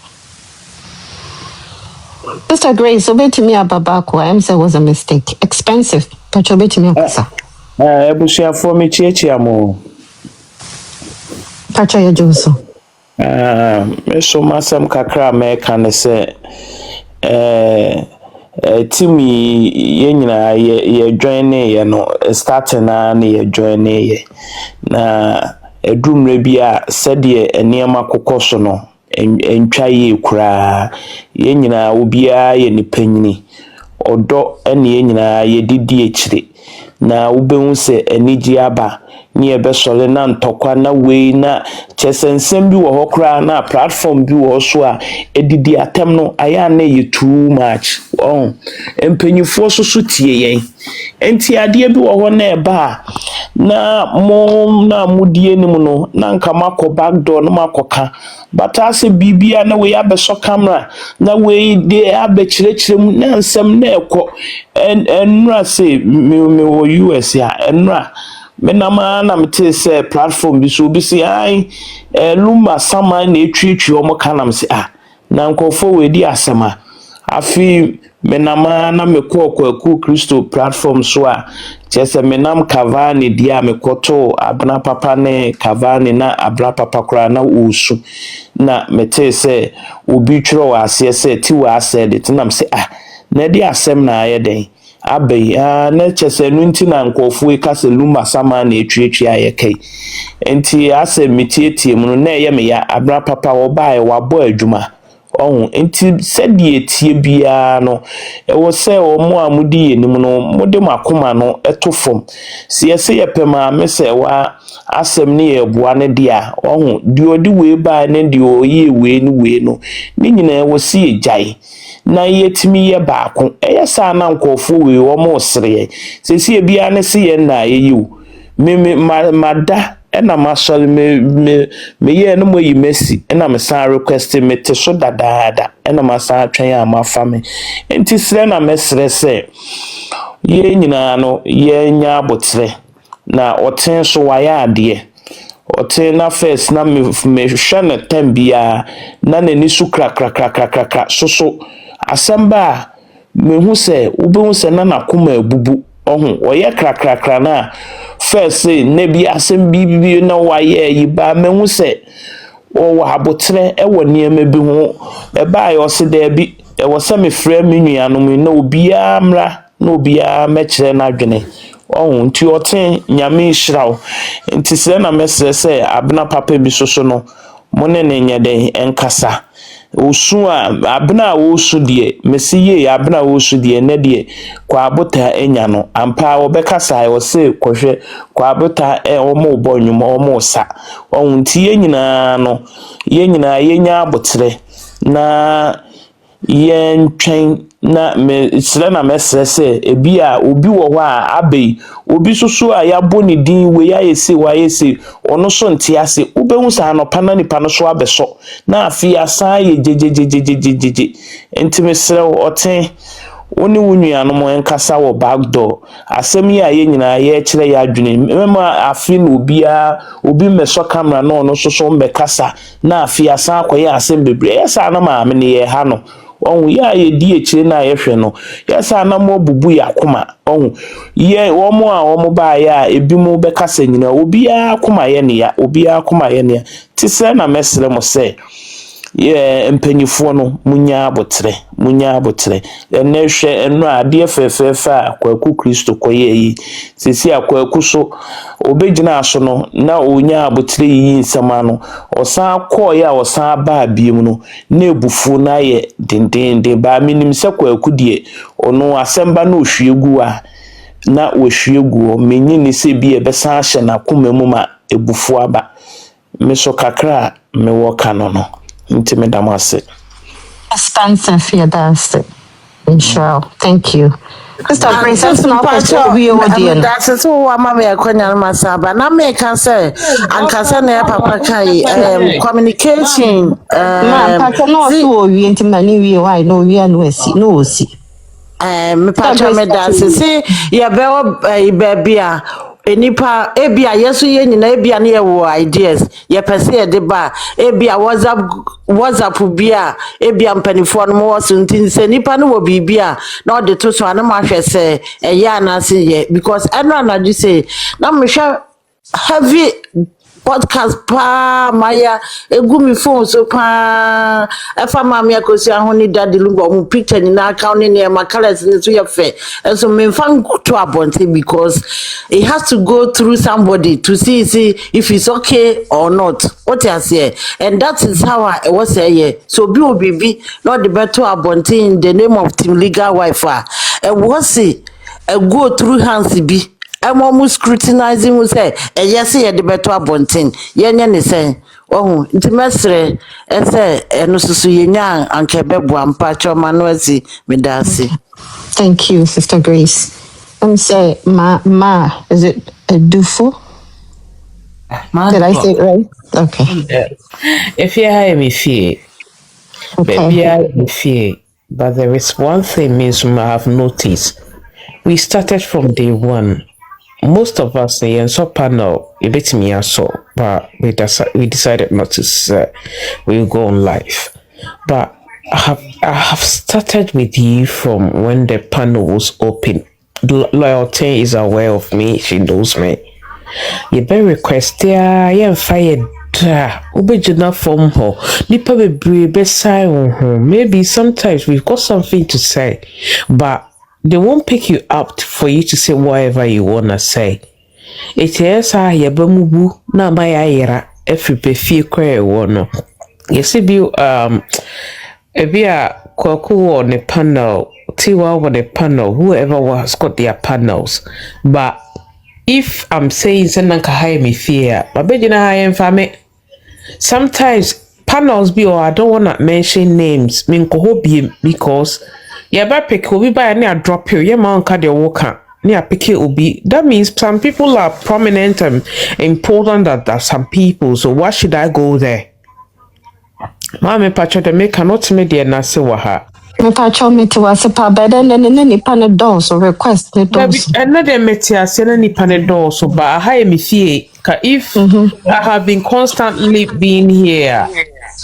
Sister Grace, obey to me ababako. I am say was a mistake. Expensive. But obey to me akasa. Ebusuafo me chiachia mo. Pacha ya joso. Me so masam kakra me kan se timi ye nyina ye join ye no starting na ye join ye na edumre bia sede enema kokoso no entwa ye kura ye nyina obia ye nipanyini odo ene ye nyina ye didi ekire na ubehu se enigi aba ni ebesole na ntokwa na wei na chesensem bi wo hokra na platform bi wo so a edidi atem no aya na ye too much empanyifo so tie yen enti ade bi wo ho na eba na na mudie nim no na nka makọ back door no makoka bata se bibia na we abeso camera na we de abekirekirem na nsem na ekọ enra se me wo US ya enra me na ma na mete se platform bi so bi se ai luma sama na etwetwe o mo kanam se na nkofo we di asema afi menama na mekọ kwaku Kristo platform so a chese menam kavani dia mekoto abna papa ne kavani na abna papa kra na usu na mete se obi twro ase se Tiwaa said it nam se na dia asem na ayeden abai na chese nu nti na nkofo e kase luma sama na etwetwe ayekai enti ase metietie mu na eye me ya abna papa wo bae wabo adwuma enti sɛdeɛ tie bia no ɛwɔ sɛ ɔmo a mudi enim no mode makoma no ɛto fam si ɛsɛ yɛpɛ maame sɛ wa asɛm ne yɛ boa ne dia deɛ ɔde wei baa ne deɛ ɔyɛ wei ne wei no ne nyinaa ɛwɔ si yɛgyae na yɛtimi yɛ baako ɛyɛ saa na nkɔɔfo wei ɔmo sere sɛ bia ne se yɛ na ɛyiw mada ena masol me ye no mo yi mesi ena me san request me te so dadaada ena masan atwen amafa me enti sre na mesre se ye nyina no ye nya abotre na oten so waya ade oten na first na me hwe na tambia na nani su krakrakrakrakra so asamba me hu se ubehu se na nakoma abubu oye krakrakra na first say nebi asem bibi na waye yi ba mehu se o wa abotre e wo niam bi ho e ba yo se da bi e wo se me frɛ me nuanom na obia mra na obia mekire na adwene nti oten nyame hyiraw nti se na mesre se abna papa bi so no mo ne nyeden enkasa osu abna osu de mesiye abna osu de ne de kwa abota enya no ampa obekasa wo se kohwe kwa abota omo bonyum omo sa onti yenyina no yenyina yenya abotre na yentwen na me sire na mesre se ebi a obi wo ho a abei obi soso a yabo ne din we ya yesi wa yesi ono so ntia se ubehu sa no pana nipa no so abeso na afi asan ye jejejejejejeje enti mesre oten oni wunua no mo enkasa wo back door asem yi a ye nyina ye kire ya adwene mema afi no obi meso camera no ono soso mbekasa na afi asan akoye asem bebre yesa na ma me ne ye ha no ya ye di ekire na ye hwe no yesa na mo bubu yakoma ye womo a womo ba ya ebi mu bekasa nyina obi akoma ye ne ya obi akoma ye ne ti se na mesre mo se mpanyinfoɔ no munya abotre ɛnɛ hwɛ ɛno adeɛ fɛfɛɛfɛ a kwaku Kristo kɔyɛ yi sisi akwaku so obegyina aso no na onya abotre yi nsɛm ano ɔsan kɔɔ a ɔsan baa biem no na ebufu na yɛ dendenden ba minim sɛ kwaku deɛ ɔno asɛmba na ohwie gu a na ohwie gu menyi ne sɛ bi ɛbɛsan hyɛ n'akoma mu ma ebufu aba me so kakra me wɔ ka no nti me dam ase. Expensive, yeah, that's it. Inshallah. Thank you. Mr. Grace, that's not what we are doing. That's so what mammy Konya Masaba. Now make can say and can say papa kai communication no so we intimate we why no we are no see. Me patcha me dance say ya be baby a enipa ebia yeso ye nyina ebia na ye wo ideas ye pese ye de ba ebia whatsapp bia ebia mpanifo no mo so ntin se nipa no wo bibia na ode to so ana ma hwɛ se eya na se ye because enra na ju say na me hwɛ heavy podcast pa maya egu mi phone so pa efa mama Akosua ho ni daddy lungo mu picture ni na account ni e ma colors ni so ye fe so me fan to abonte because it has to go through somebody to see if it's okay or not what you say and that is how I was say so bi obibi not the better abonte in the name of team legal wife e was a go through hands bi I'm almost scrutinizing who say, yes, ye the better abontin, yen say, oh, intimesre, say, and no so yenya, and kebebu and patcho manuasi, medasi. Thank you, Sister Grace. Say, ma, is it a dufo? Did I say it right? Okay. If you hire me fear, baby, I fear, but there is one thing Miss I have noticed. We started from day one. Most of us in so panel a bit me so, but we decided not to. We'll go on live, but I have started with you from when the panel was open. Loyalty is aware of me; she knows me. You better request yeah fired. Ubejina from her. Nipa bebree beside her. Maybe sometimes we've got something to say, but they won't pick you up for you to say whatever you wanna say. It is a yabamubu na mayayera every befie kwe wono. Yesi bi ebia kwaku on the panel, Tiwaa on the panel, whoever has got their panels. But if I'm saying nanka hire me fear, my bedina hire fame. Sometimes panels be or I don't wanna mention names, min kohobie because ba pick obi by near drop you, your man ka de walker near pick obi. That means some people are prominent and important that some people. So why should I go there? Mama pacho de make cannot me de na se wa ha. Me pacho me to was a pa better than any panel doors or request the doors. Another metia any panel doors so but I hire me fee if I have been constantly being here.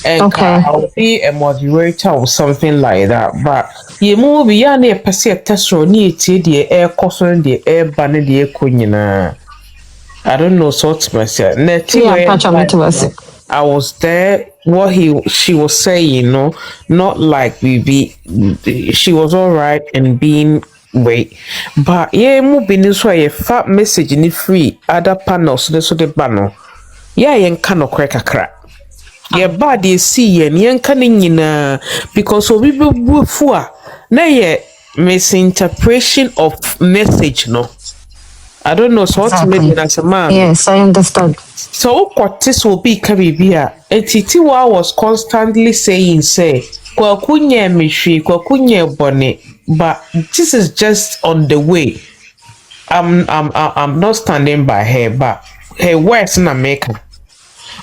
And I'll be a moderator or something like that. But you move beyond a passive test or need the air caution, the air banner, the air queen. I don't know, sorts myself. I was there. What she was saying, no, not like she was all right and being wait, but yeah, moving this way. A fat message in the free other panels. This so the banner. Yeah, you cannot crack a crack. Your body see and yen canning because we be for na ye misinterpretation of message no. I don't know so what maybe as a man. Yes, I understand. So what this will be Caribbean. And Tiwaa was constantly saying kwa kunye mishi, kwa kunye bonnet, but this is just on the way. I'm not standing by her, but her words in America.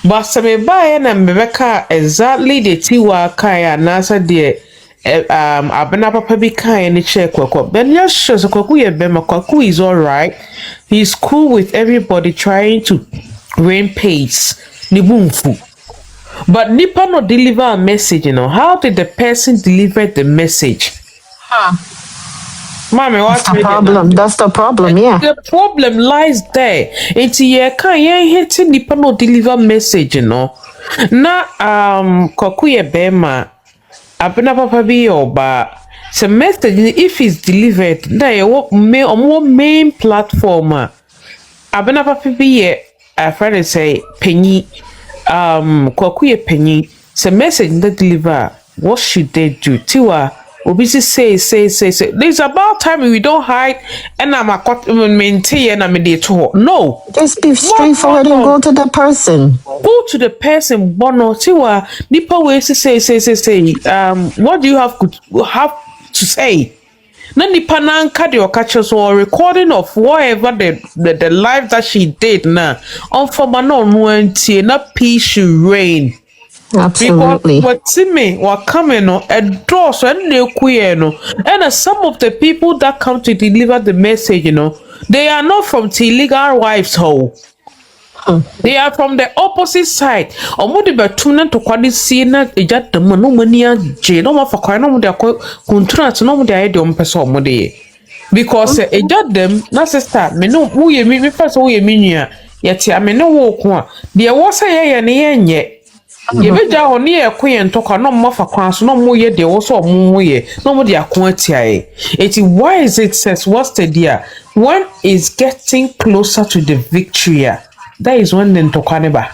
But some buy and Rebecca exactly the Tiwaa kaya nasa de abena papa bi kind ni check kwakwa. Then just shows kwaku ye bema kwaku is all right. He's cool with everybody trying to rain pace ni bumfu. But nipa no deliver a message, you know. How did the person deliver the message? Mommy, what's the problem? That's the problem, yeah. The problem lies there. It's ye can ye hit nipa no deliver message, you know. Na Kokuye Bema Abena Papa be Obaa. So message if it's delivered, na your main platform. Abena Papa be a friend say penny Kokuye penny. So message that deliver what she did do. Tiwaa Obi say. There's about time we don't hide and I'm a maintain and I'm a to no. Just be straightforward and go to the person. Go to the person, Bono, Tiwaa, Nipa way say. What do you have to say? Na nipa na nka de okache so a recording of whatever the life that she did na on for no antie na peace should reign. Absolutely. Because what me what coming no a door so and and some of the people that come to deliver the message, they are not from the illegal wives hole. They are from the opposite side. Omudi betuna to kwadi si na eja dama no mani aje no ma fakwa no mudi akọ contract no mudi ayede ompese omudi because eja dem na sister me no wo ye me first wo ye me nua yete ame no wo ko a de wo say ye ne ye nye ye beja ho ne ye ko ye ntokwa no ma fakwa so no mo ye de wo so mo ye no mudi akọ atiae eti why is it says what's the deal one is getting closer to the victory. That is when the Ntokaneba.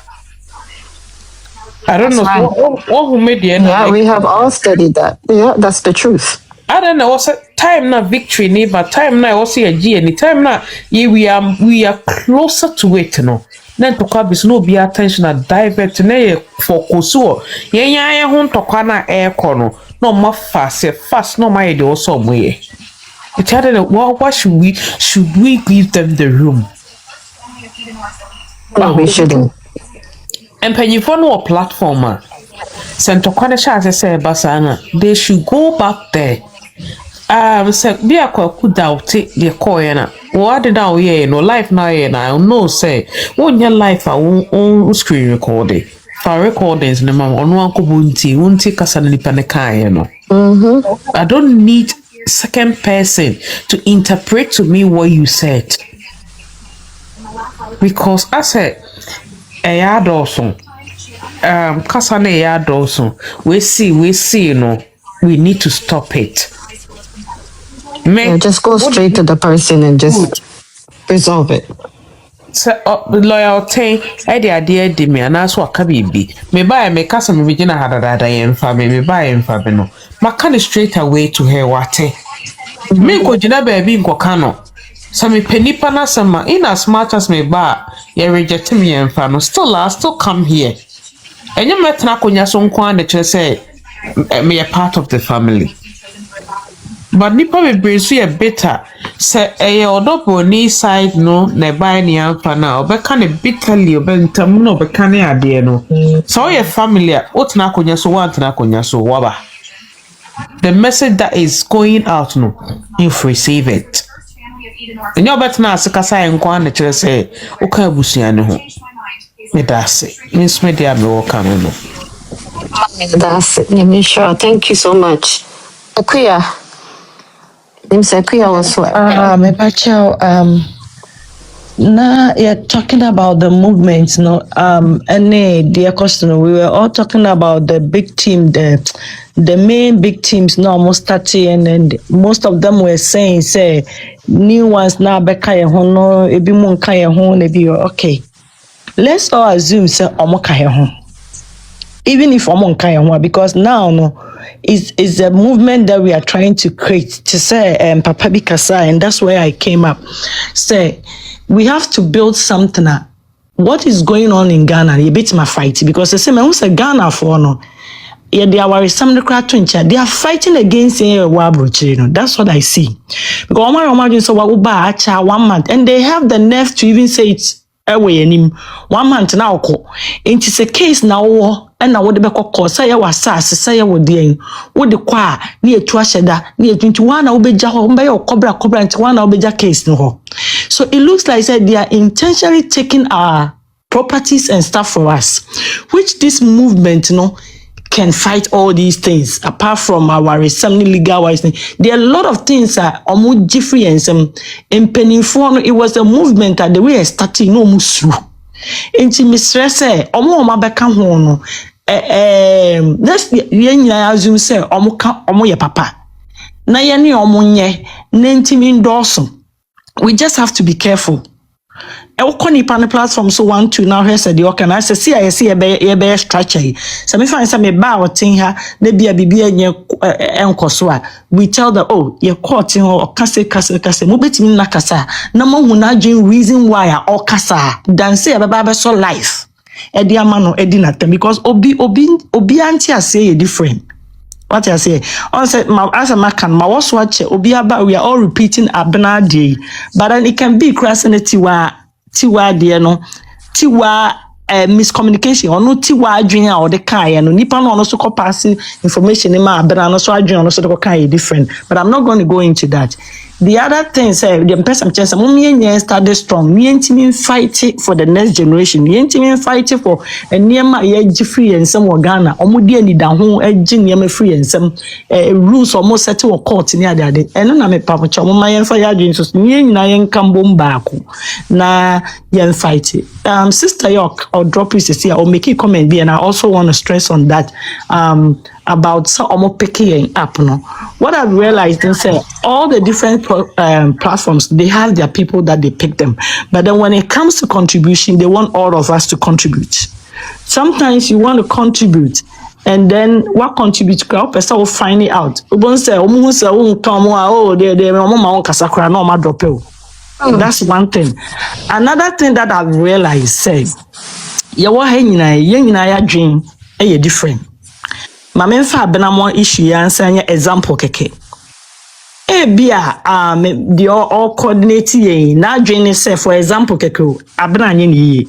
I don't know what who made the end. Yeah, we have all studied that. Yeah, that's the truth. I don't know what's time now victory neighbor time now also a G any time now we are closer to it then Tokabis no be attention and divert for Akosua. Yenya hon Tokana air corner no more fast no my do also way. It's what should we give them the room? No, we shouldn't. And Pennyfon or platformer. Sento Kwanesha say Basana, they should go back there. Say be a could doubt it, the coina. What did our ye no life now? I know say, won't your life own screen recording. For recordings, no man on one kubunti, won't take us an ipanekaya. I don't need second person to interpret to me what you said. Because I said a yard also kasane a yard also we see we need to stop it. Just go straight to the person and just resolve it. So the loyalty idea de me and that's what kabibi me buy me kasa me begin hadada yemfa me buy yemfa be no maka straight away to her wate me ko jina baby nkoka no. So me penipa na sama in as much as me ba you reject me and no still I still come here. And you met na konya so nko an de say me a part of the family. But nipa me bring so a better say e odoboni side no na buy ni amfa na obeka ne bitterly obentam no obeka ne ade no. So your family what na konya so want na konya so waba. The message that is going out no if receive it. And you're better now, Sakasa and Kwan, the say, okay, Busiano. That's it. Miss Media, no coming. That's it. Let me sure. Thank you so much. Akuya. Akuya was what? Now you're talking about the movement, and dear customer, we were all talking about the big team, the main big teams now almost 30, and then most of them were saying, say, new ones now beka no, ebi mun kaya hon, ebi okay. Let's all assume say omo kaya hon. Even if omo kaya hon, because now is a movement that we are trying to create to say Papa Bikasa, and that's where I came up. Say we have to build something. What is going on in Ghana? You beat my fight because the same who's a Ghana for no. Yeah, they are some they are fighting against that's what I see. Because Obaa 1 month, and they have the nerve to even say it's away 1 month now. It's a case now, and now what the back call say was sass, say what the qua near to Ashada, near 21 Obeja, or Cobra, and 1 Obeja case no. So it looks like they are intentionally taking our properties and stuff for us, which this movement, can fight all these things apart from our assembly legal wise. There are a lot of things almost different and penny for it was a movement that the way I started no musu. Enti misrɛ sɛ ɔmo bɛka ho no let's yɛn nyinaa assume sɛ ɔmo yɛ papa na yɛne ɔmo nyɛ na ntimi ndɔɔso. We just have to be careful. Ɛwokɔ nipa ne platform so 1 2 na hwɛ sɛ deɛ ɔka na sɛ si a yɛsi yɛbɛyɛ structure yi sɛ mefa sɛ meba a ɔten ha na bia biribi anyɛ ɛnkɔ so a we tell them oh yɛ kɔɔte hɔ ɔkasa mobɛtumi nna kasa na mohu na adwene reason why a ɔkasa danse yɛbɛba abɛsɔ life ɛde ama no ɛdi natam because obi anti aseɛ yɛ different. What I say, on said, as a macan, my was watch, Obiaba, we are all repeating Abna day, but then it can be crossing a Tiwaa, dear no, Tiwaa miscommunication, or no Tiwaa junior or the Kai, and Nippon also passing information in my Abna, so I join also the Kai different, but I'm not going to go into that. The other thing, say, the person chance, me started strong, me and Timmy fight for the next generation, me and Timmy fight for a near my age free and some Ghana, or Mudi and down home, edging near free and some rules almost set to a court in the other day. And then I'm a papa chum, my and fire Jesus, me and I can boom back. Na yen fight it. Sister York, or drop it here, or make it comment be, and I also want to stress on that. About so almost picking up. No, what I've realized is that all the different platforms, they have their people that they pick them, but then when it comes to contribution, they want all of us to contribute. Sometimes you want to contribute, and then what contributes? Person will find it out. That's one thing. Another thing that I've realized, say, you dream, different. Mama mfa abenamo issue yansa nya example keke. Bia the all coordinate yen na adwene say for example keke abena anye ni